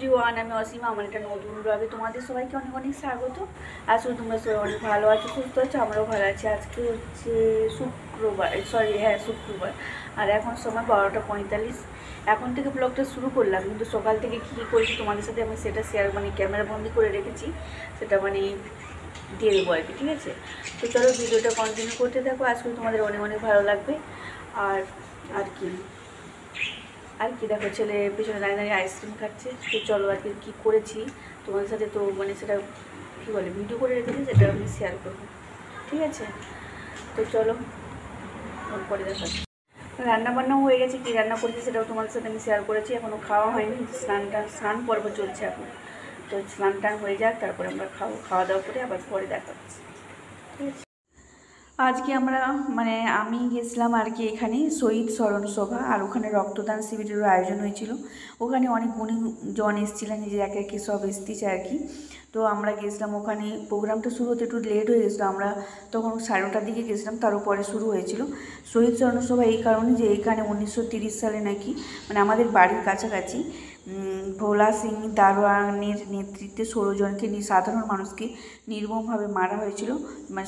Everyone, আমি অসীমা। আমার একটা নতুন ব্লগে তোমাদের সবাইকে অনেক অনেক স্বাগত। আসলে তোমরা সবাই অনেক ভালো আছো, সুস্থ আছো, আমরাও ভালো আছি। আজকে হচ্ছে শুক্রবার, আর এখন সময় 12টা 45। এখন থেকে ব্লগটা শুরু করলাম, কিন্তু সকাল থেকে কী কী করেছি তোমাদের সাথে আমি সেটা ক্যামেরা বন্দি করে রেখেছি, সেটা দিয়ে দেবো আর কি, ঠিক আছে? তো চলো ভিডিওটা কন্টিনিউ করতে থাকো, আজকে তোমাদের অনেক অনেক ভালো লাগবে। আর কি দেখো, ছেলে পেছনে দাঁড়িয়ে দাঁড়িয়ে আইসক্রিম খাচ্ছে। তো চলো আজকে কী করেছি তোমাদের সাথে, তো সেটা কী বলে ভিডিও করে রেখেছি, সেটা আমি শেয়ার করবো, ঠিক আছে? তো চলো পরে দেখা। রান্নাবান্নাও হয়ে গেছে, কী রান্না করেছি সেটাও তোমাদের সাথে আমি শেয়ার করেছি। এখনও খাওয়া হয়নি, স্নান পর্ব চলছে এখন। তো স্নান টান হয়ে যাক, তারপরে আমরা খাওয়া দাওয়া করে আবার পরে দেখা হচ্ছে, ঠিক আছে? আজকে আমি গেছিলাম আর কি এখানে শহীদ স্মরণ সভা, আর ওখানে রক্তদান শিবিরেরও আয়োজন হয়েছিল। ওখানে অনেক গুণীজন এসেছিলেন, নিজে একে একে সব এসেছে আর কি। তো আমরা গেছিলাম ওখানে। প্রোগ্রামটা শুরু হতে একটু লেট হয়ে গেছিলো, আমরা তখন 9:30টার দিকে গেছিলাম, তার উপরে শুরু হয়েছিল। শহীদ স্মরণ সভা এই কারণে যে এখানে 1930 সালে নাকি আমাদের বাড়ির কাছাকাছি ভোলা সিং দারোয়ানের নেতৃত্বে 16 জনকে সাধারণ মানুষকে নির্মমভাবে মারা হয়েছিল।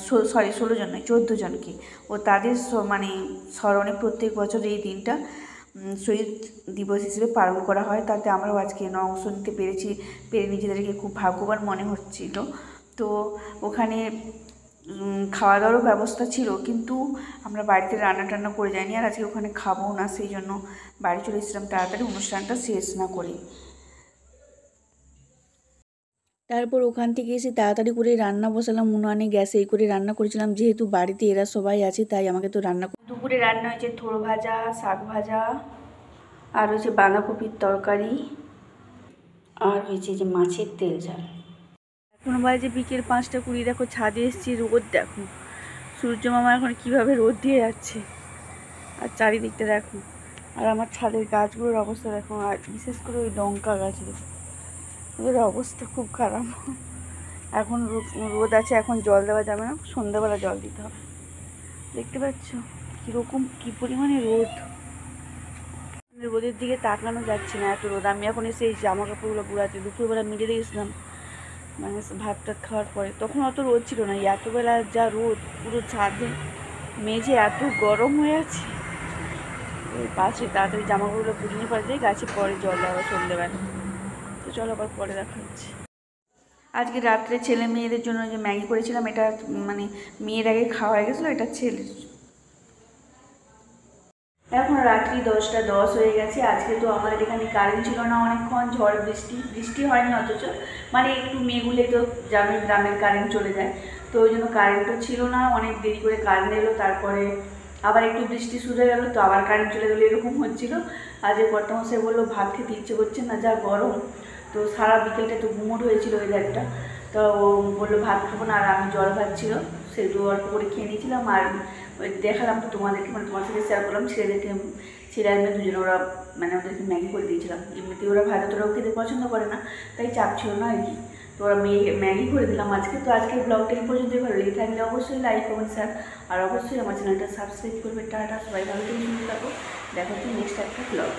16 জন নয়, 14 জনকে। ও তাদের স্মরণে প্রত্যেক বছর এই দিনটা শহীদ দিবস হিসেবে পালন করা হয়। তাতে আমরাও আজকে অংশ নিতে পেরে নিজেদেরকে খুব ভাগ্যবান মনে হচ্ছিল। তো ওখানে খাওয়া দাওয়ারও ব্যবস্থা ছিল, কিন্তু আমরা বাড়িতে রান্না টান্না করে যাইনি, আর আজকে ওখানে খাবো না, সেই জন্য বাড়ি চলে এসেছিলাম তাড়াতাড়ি অনুষ্ঠানটা শেষ না করে। তারপর ওখান থেকে এসে তাড়াতাড়ি করে রান্না বসালাম উনুনে, গ্যাসে এই করে রান্না করেছিলাম, যেহেতু বাড়িতে এরা সবাই আছে তাই আমাকে তো রান্না। দুপুরে রান্না হয়েছে থোড় ভাজা, শাক ভাজা, আর হয়েছে বাঁধাকপির তরকারি, আর হয়েছে যে মাছের তেল ঝাল। এখন বাজে বিকেল 5টা 20। দেখো ছাদে এসেছি, রোদ দেখো, সূর্য মামা এখন কীভাবে রোদ দিয়ে যাচ্ছে, আর চারিদিকটা দেখো, আর আমার ছাদের গাছগুলোর অবস্থা দেখো, আর বিশেষ করে ওই লঙ্কা গাছ দেখো, ওদের অবস্থা খুব খারাপ। এখন রোদ আছে, এখন জল দেওয়া যাবে না, সন্ধ্যাবেলা জল দিতে হবে। দেখতে পাচ্ছ কীরকম কী পরিমাণে রোদ, রোদের দিকে তাকানো যাচ্ছে না, এত রোদ। আমি এখন এসে এই জামা কাপড়গুলো গুঁড়াতে দুপুরবেলা মিলে দিয়েছিলাম, ভাত টাত খাওয়ার পরে, তখন অত রোদ ছিল না। এতবেলা যা রোদ, পুরো ছাদে মেঝে এত গরম হয়ে আছে। ওই পাশে তাড়াতাড়ি জামাগুলো গুঁড়িয়ে পরে দিয়ে গাছে পরে জল দেওয়া সন্ধ্যেবেলা। তো চলো আবার পরে দেখা হচ্ছে। আজকে রাত্রে ছেলে মেয়েদের জন্য যে ম্যাগি করেছিলাম, এটা মেয়ের আগে খাওয়া হয়ে গেছিলো, এটা ছেলের। এখন রাত্রি 10টা 10 হয়ে গেছে। আজকে তো আমাদের এখানে কারেন্ট ছিল না অনেকক্ষণ, ঝড় বৃষ্টি হয়নি, অথচ একটু মেঘুলে তো গ্রামের কারেন্ট চলে যায়, তো ওই জন্য কারেন্টও ছিল না, অনেক দেরি করে কারেন্ট এলো। তারপরে আবার একটু বৃষ্টি শুরু হয়ে গেলো, তো আবার কারেন্ট চলে গেলো, এরকম হচ্ছিল। আজকে কর্তামশাই বললো ভাত খেতে ইচ্ছে করছে না, যা গরম। তো সারা বিকেলটা তো গুমোট হয়েছিল ওয়েদারটা, তো ও বললো ভাত খাবো না, আর আমি জল ভাত ছিল সেগুলো অল্প করে খেয়ে নিয়েছিলাম। আর ওই দেখালাম তো তোমাদেরকে, তোমার সাথে শেয়ার করলাম, ছেলে আর মেয়ে দুজনে ওরা ওদেরকে ম্যাগি করে দিয়েছিলাম। এমনিতে ওরা ভাত তোরাও খেতে পছন্দ করে না, তাই চাপ ছিল না আর কি। তো ওরা ম্যাগি করে দিলাম আজকে। তো আজকের ব্লগটা এই পর্যন্তই। ভালো লেগে থাকলে অবশ্যই লাইক কমেন্ট শেয়ার, আর অবশ্যই আমার চ্যানেলটা সাবস্ক্রাইব করবে। টাটা, সবাই ভালো থেকে সুন্দর থাকো, দেখা হচ্ছে নেক্সট একটা ব্লগ।